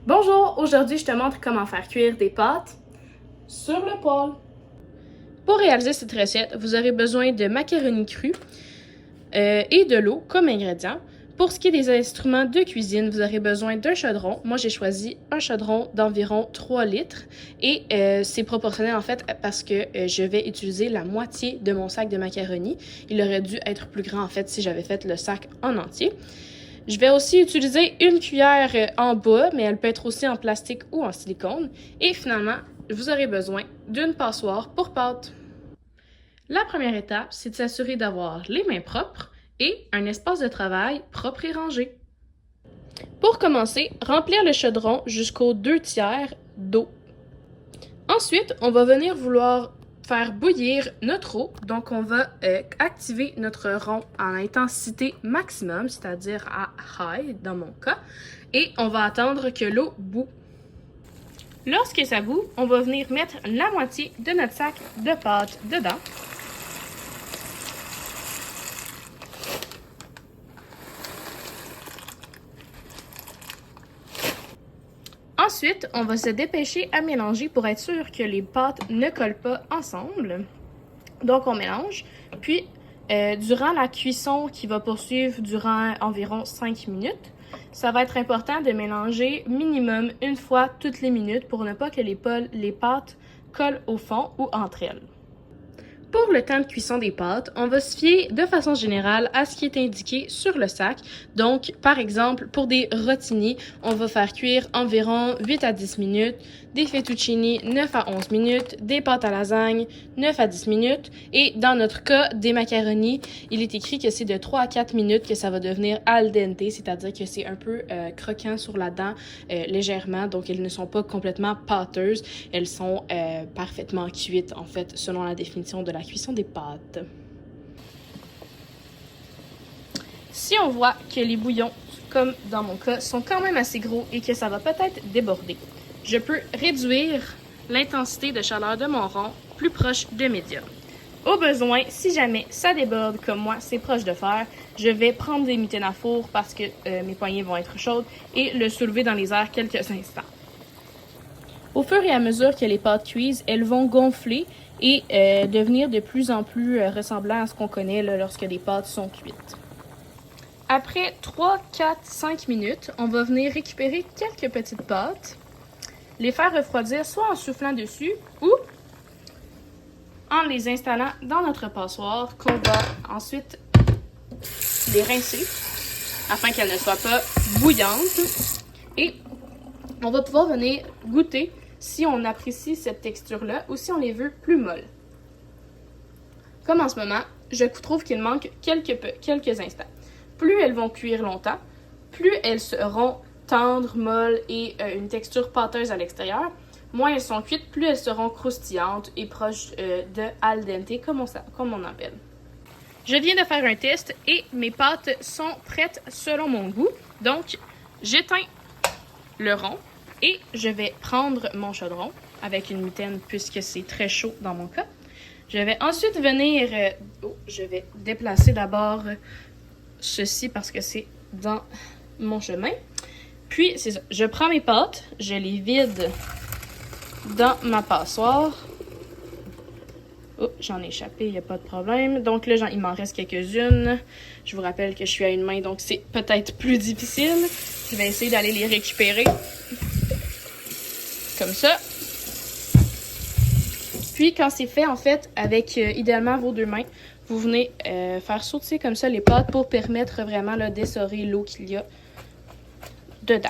Bonjour, aujourd'hui je te montre comment faire cuire des pâtes sur le poêle. Pour réaliser cette recette, vous aurez besoin de macaroni cru et de l'eau comme ingrédients. Pour ce qui est des instruments de cuisine, vous aurez besoin d'un chaudron. Moi, j'ai choisi un chaudron d'environ 3 litres et c'est proportionnel en fait parce que je vais utiliser la moitié de mon sac de macaroni. Il aurait dû être plus grand en fait si j'avais fait le sac en entier. Je vais aussi utiliser une cuillère en bois, mais elle peut être aussi en plastique ou en silicone. Et finalement, vous aurez besoin d'une passoire pour pâtes. La première étape, c'est de s'assurer d'avoir les mains propres et un espace de travail propre et rangé. Pour commencer, remplir le chaudron jusqu'aux 2/3 d'eau. Ensuite, on va venir vouloir faire bouillir notre eau. Donc, on va activer notre rond en intensité maximum, c'est-à-dire à high dans mon cas. Et on va attendre que l'eau bout. Lorsque ça bout, on va venir mettre la moitié de notre sac de pâtes dedans. Ensuite, on va se dépêcher à mélanger pour être sûr que les pâtes ne collent pas ensemble. Donc, on mélange. Puis, durant la cuisson qui va poursuivre durant environ 5 minutes, ça va être important de mélanger minimum une fois toutes les minutes pour ne pas que les pâtes collent au fond ou entre elles. Pour le temps de cuisson des pâtes, on va se fier de façon générale à ce qui est indiqué sur le sac. Donc, par exemple, pour des rotini, on va faire cuire environ 8 à 10 minutes, des fettuccini 9 à 11 minutes, des pâtes à lasagne 9 à 10 minutes et dans notre cas, des macaronis, il est écrit que c'est de 3 à 4 minutes que ça va devenir al dente, c'est-à-dire que c'est un peu croquant sur la dent légèrement, donc elles ne sont pas complètement pâteuses, elles sont parfaitement cuites en fait selon la définition de la cuisson des pâtes. Si on voit que les bouillons, comme dans mon cas, sont quand même assez gros et que ça va peut-être déborder, je peux réduire l'intensité de chaleur de mon rond plus proche de médium. Au besoin, si jamais ça déborde comme moi, c'est proche de faire, je vais prendre des mitaines à four parce que mes poignées vont être chaudes et le soulever dans les airs quelques instants. Au fur et à mesure que les pâtes cuisent, elles vont gonfler et devenir de plus en plus ressemblant à ce qu'on connaît là, lorsque les pâtes sont cuites. Après 3, 4, 5 minutes, on va venir récupérer quelques petites pâtes, les faire refroidir soit en soufflant dessus ou en les installant dans notre passoire qu'on va ensuite les rincer afin qu'elles ne soient pas bouillantes. Et on va pouvoir venir goûter si on apprécie cette texture-là ou si on les veut plus molles. Comme en ce moment, je trouve qu'il manque quelques instants. Plus elles vont cuire longtemps, plus elles seront tendres, molles et une texture pâteuse à l'extérieur. Moins elles sont cuites, plus elles seront croustillantes et proches de al dente, comme on appelle. Je viens de faire un test et mes pâtes sont prêtes selon mon goût. Donc, j'éteins le rond et je vais prendre mon chaudron avec une mitaine puisque c'est très chaud dans mon cas. Je vais ensuite venir... je vais déplacer d'abord ceci parce que c'est dans mon chemin. Puis, c'est ça. Je prends mes pâtes, je les vide dans ma passoire. Oh, j'en ai échappé, il n'y a pas de problème. Donc là, il m'en reste quelques-unes. Je vous rappelle que je suis à une main, donc c'est peut-être plus difficile. Je vais essayer d'aller les récupérer. Comme ça. Puis quand c'est fait, en fait, avec idéalement vos 2 mains, vous venez faire sauter comme ça les pâtes pour permettre vraiment d'essorer l'eau qu'il y a dedans.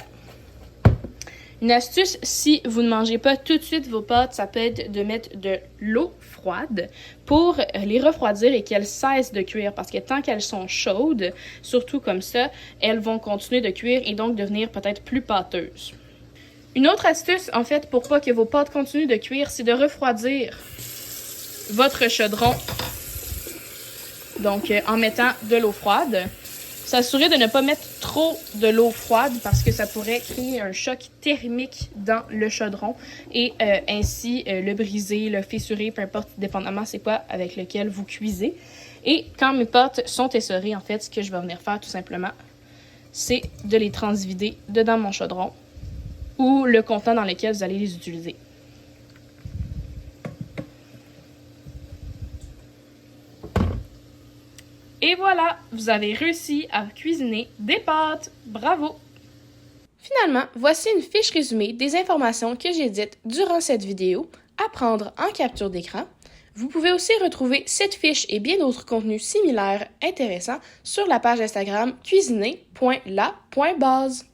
Une astuce, si vous ne mangez pas tout de suite vos pâtes, ça peut être de mettre de l'eau froide pour les refroidir et qu'elles cessent de cuire. Parce que tant qu'elles sont chaudes, surtout comme ça, elles vont continuer de cuire et donc devenir peut-être plus pâteuses. Une autre astuce, en fait, pour pas que vos pâtes continuent de cuire, c'est de refroidir votre chaudron. Donc, en mettant de l'eau froide. S'assurer de ne pas mettre trop de l'eau froide parce que ça pourrait créer un choc thermique dans le chaudron et ainsi le briser, le fissurer, peu importe, dépendamment c'est quoi avec lequel vous cuisez. Et quand mes pâtes sont essorées, en fait, ce que je vais venir faire tout simplement, c'est de les transvider dedans mon chaudron ou le contenant dans lequel vous allez les utiliser. Et voilà, vous avez réussi à cuisiner des pâtes. Bravo! Finalement, voici une fiche résumée des informations que j'ai dites durant cette vidéo à prendre en capture d'écran. Vous pouvez aussi retrouver cette fiche et bien d'autres contenus similaires intéressants sur la page Instagram cuisiner.la.base.